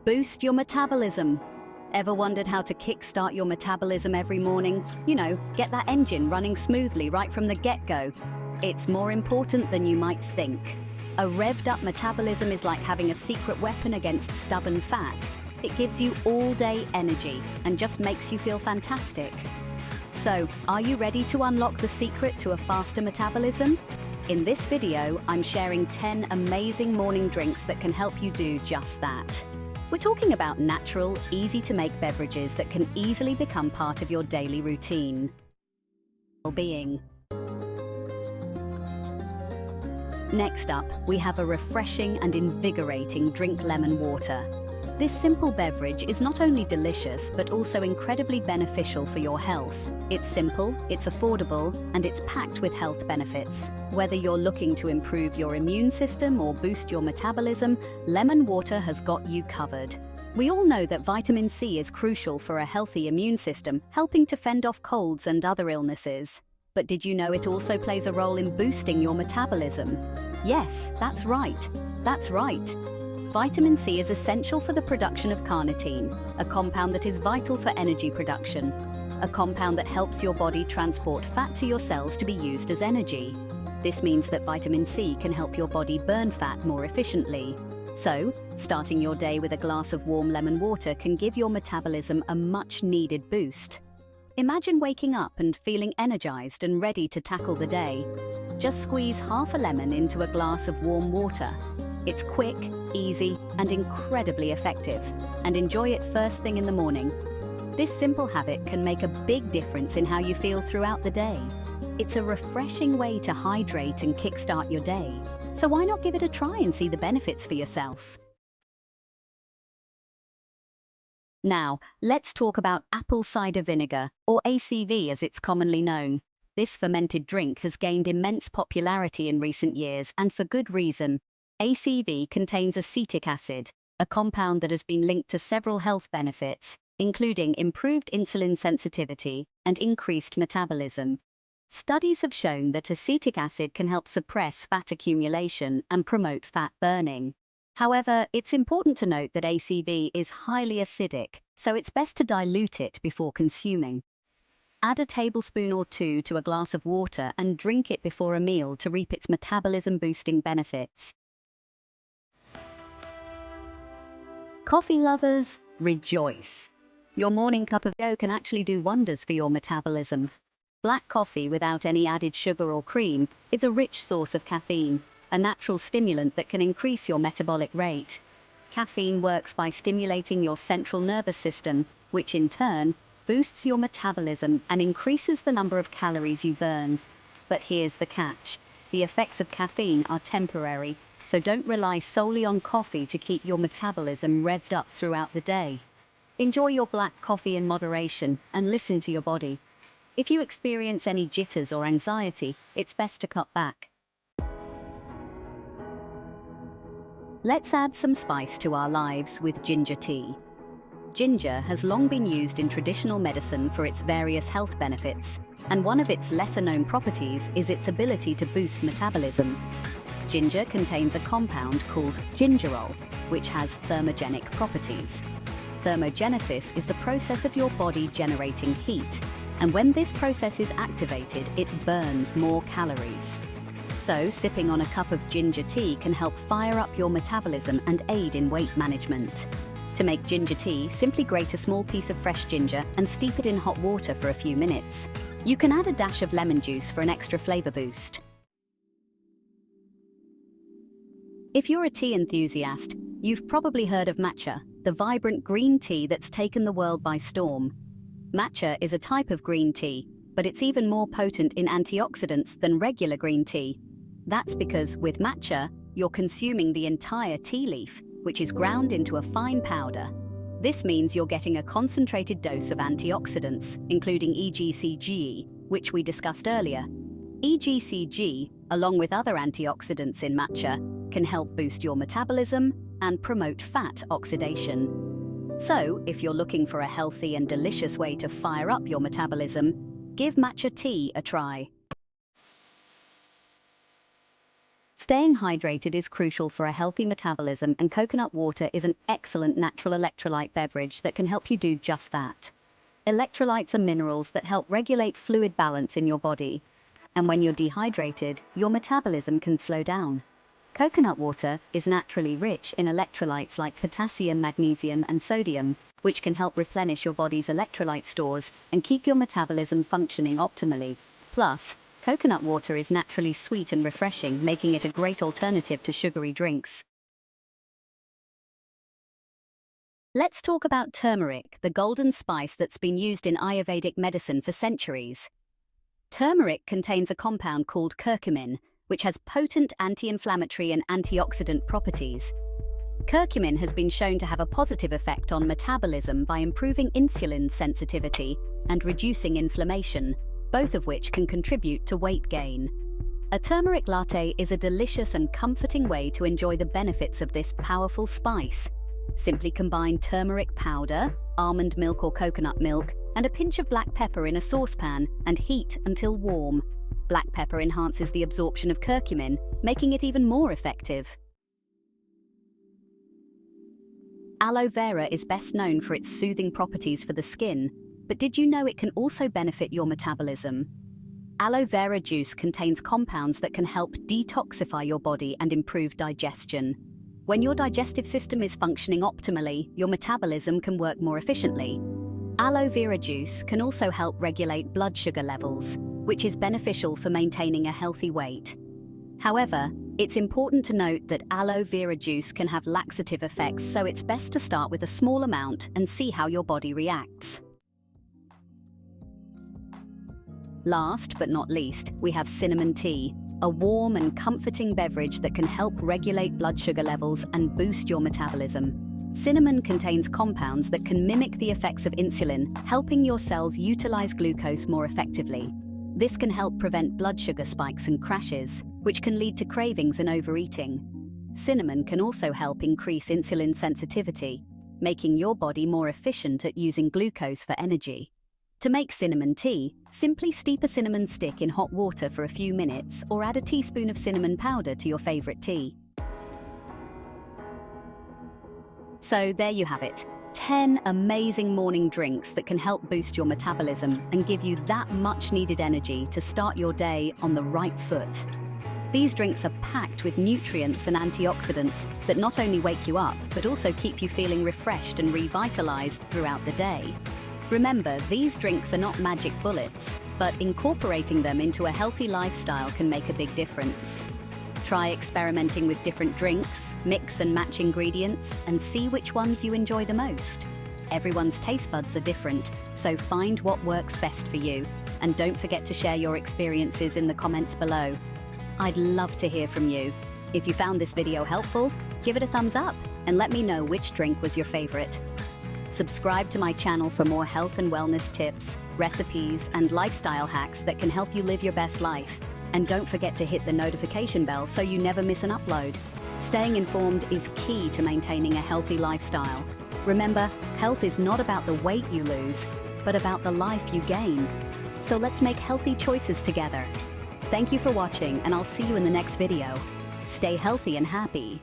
Boost your metabolism. Ever wondered how to kickstart your metabolism every morning? You know, get that engine running smoothly right from the get-go. It's more important than you might think. A revved up metabolism is like having a secret weapon against stubborn fat. It gives you all-day energy and just makes you feel fantastic. So, are you ready to unlock the secret to a faster metabolism? In this video, I'm sharing 10 amazing morning drinks that can help you do just that. We're talking about natural, easy-to-make beverages that can easily become part of your daily routine. Well-being. Next up, we have a refreshing and invigorating drink lemon water. This simple beverage is not only delicious, but also incredibly beneficial for your health. It's simple, it's affordable, and it's packed with health benefits. Whether you're looking to improve your immune system or boost your metabolism, lemon water has got you covered. We all know that vitamin C is crucial for a healthy immune system, helping to fend off colds and other illnesses. But did you know it also plays a role in boosting your metabolism? Yes, that's right. That's right. Vitamin C is essential for the production of carnitine, a compound that is vital for energy production, a compound that helps your body transport fat to your cells to be used as energy. This means that vitamin C can help your body burn fat more efficiently. So, starting your day with a glass of warm lemon water can give your metabolism a much-needed boost. Imagine waking up and feeling energized and ready to tackle the day. Just squeeze half a lemon into a glass of warm water. It's quick, easy, and incredibly effective, and enjoy it first thing in the morning. This simple habit can make a big difference in how you feel throughout the day. It's a refreshing way to hydrate and kickstart your day, so why not give it a try and see the benefits for yourself? Now, let's talk about apple cider vinegar, or ACV as it's commonly known. This fermented drink has gained immense popularity in recent years, and for good reason. ACV contains acetic acid, a compound that has been linked to several health benefits, including improved insulin sensitivity and increased metabolism. Studies have shown that acetic acid can help suppress fat accumulation and promote fat burning. However, it's important to note that ACV is highly acidic, so it's best to dilute it before consuming. Add a tablespoon or two to a glass of water and drink it before a meal to reap its metabolism-boosting benefits. Coffee lovers, rejoice! Your morning cup of joe can actually do wonders for your metabolism. Black coffee without any added sugar or cream is a rich source of caffeine, a natural stimulant that can increase your metabolic rate. Caffeine works by stimulating your central nervous system, which in turn boosts your metabolism and increases the number of calories you burn. But here's the catch. The effects of caffeine are temporary, so don't rely solely on coffee to keep your metabolism revved up throughout the day. Enjoy your black coffee in moderation and listen to your body. If you experience any jitters or anxiety, it's best to cut back. Let's add some spice to our lives with ginger tea. Ginger has long been used in traditional medicine for its various health benefits, and one of its lesser-known properties is its ability to boost metabolism. Ginger contains a compound called gingerol, which has thermogenic properties. Thermogenesis is the process of your body generating heat, and when this process is activated, it burns more calories. So, sipping on a cup of ginger tea can help fire up your metabolism and aid in weight management. To make ginger tea, simply grate a small piece of fresh ginger and steep it in hot water for a few minutes. You can add a dash of lemon juice for an extra flavor boost. If you're a tea enthusiast, you've probably heard of matcha, the vibrant green tea that's taken the world by storm. Matcha is a type of green tea, but it's even more potent in antioxidants than regular green tea. That's because with matcha, you're consuming the entire tea leaf, which is ground into a fine powder. This means you're getting a concentrated dose of antioxidants, including EGCG, which we discussed earlier. EGCG, along with other antioxidants in matcha, can help boost your metabolism and promote fat oxidation. So, if you're looking for a healthy and delicious way to fire up your metabolism, give matcha tea a try. Staying hydrated is crucial for a healthy metabolism, and coconut water is an excellent natural electrolyte beverage that can help you do just that. Electrolytes are minerals that help regulate fluid balance in your body, and when you're dehydrated, your metabolism can slow down. Coconut water is naturally rich in electrolytes like potassium, magnesium, and sodium, which can help replenish your body's electrolyte stores and keep your metabolism functioning optimally. Plus, coconut water is naturally sweet and refreshing, making it a great alternative to sugary drinks. Let's talk about turmeric, the golden spice that's been used in Ayurvedic medicine for centuries. Turmeric contains a compound called curcumin, which has potent anti-inflammatory and antioxidant properties. Curcumin has been shown to have a positive effect on metabolism by improving insulin sensitivity and reducing inflammation, both of which can contribute to weight gain. A turmeric latte is a delicious and comforting way to enjoy the benefits of this powerful spice. Simply combine turmeric powder, almond milk or coconut milk, and a pinch of black pepper in a saucepan and heat until warm. Black pepper enhances the absorption of curcumin, making it even more effective. Aloe vera is best known for its soothing properties for the skin, but did you know it can also benefit your metabolism? Aloe vera juice contains compounds that can help detoxify your body and improve digestion. When your digestive system is functioning optimally, your metabolism can work more efficiently. Aloe vera juice can also help regulate blood sugar levels, which is beneficial for maintaining a healthy weight. However, it's important to note that aloe vera juice can have laxative effects, so it's best to start with a small amount and see how your body reacts. Last but not least, we have cinnamon tea, a warm and comforting beverage that can help regulate blood sugar levels and boost your metabolism. Cinnamon contains compounds that can mimic the effects of insulin, helping your cells utilize glucose more effectively. This can help prevent blood sugar spikes and crashes, which can lead to cravings and overeating. Cinnamon can also help increase insulin sensitivity, making your body more efficient at using glucose for energy. To make cinnamon tea, simply steep a cinnamon stick in hot water for a few minutes or add a teaspoon of cinnamon powder to your favorite tea. So there you have it. 10 amazing morning drinks that can help boost your metabolism and give you that much needed energy to start your day on the right foot. These drinks are packed with nutrients and antioxidants that not only wake you up, but also keep you feeling refreshed and revitalized throughout the day. Remember, these drinks are not magic bullets, but incorporating them into a healthy lifestyle can make a big difference. Try experimenting with different drinks, mix and match ingredients, and see which ones you enjoy the most. Everyone's taste buds are different, so find what works best for you. And don't forget to share your experiences in the comments below. I'd love to hear from you. If you found this video helpful, give it a thumbs up and let me know which drink was your favorite. Subscribe to my channel for more health and wellness tips, recipes, and lifestyle hacks that can help you live your best life. And don't forget to hit the notification bell so you never miss an upload. Staying informed is key to maintaining a healthy lifestyle. Remember, health is not about the weight you lose, but about the life you gain. So let's make healthy choices together. Thank you for watching, and I'll see you in the next video. Stay healthy and happy.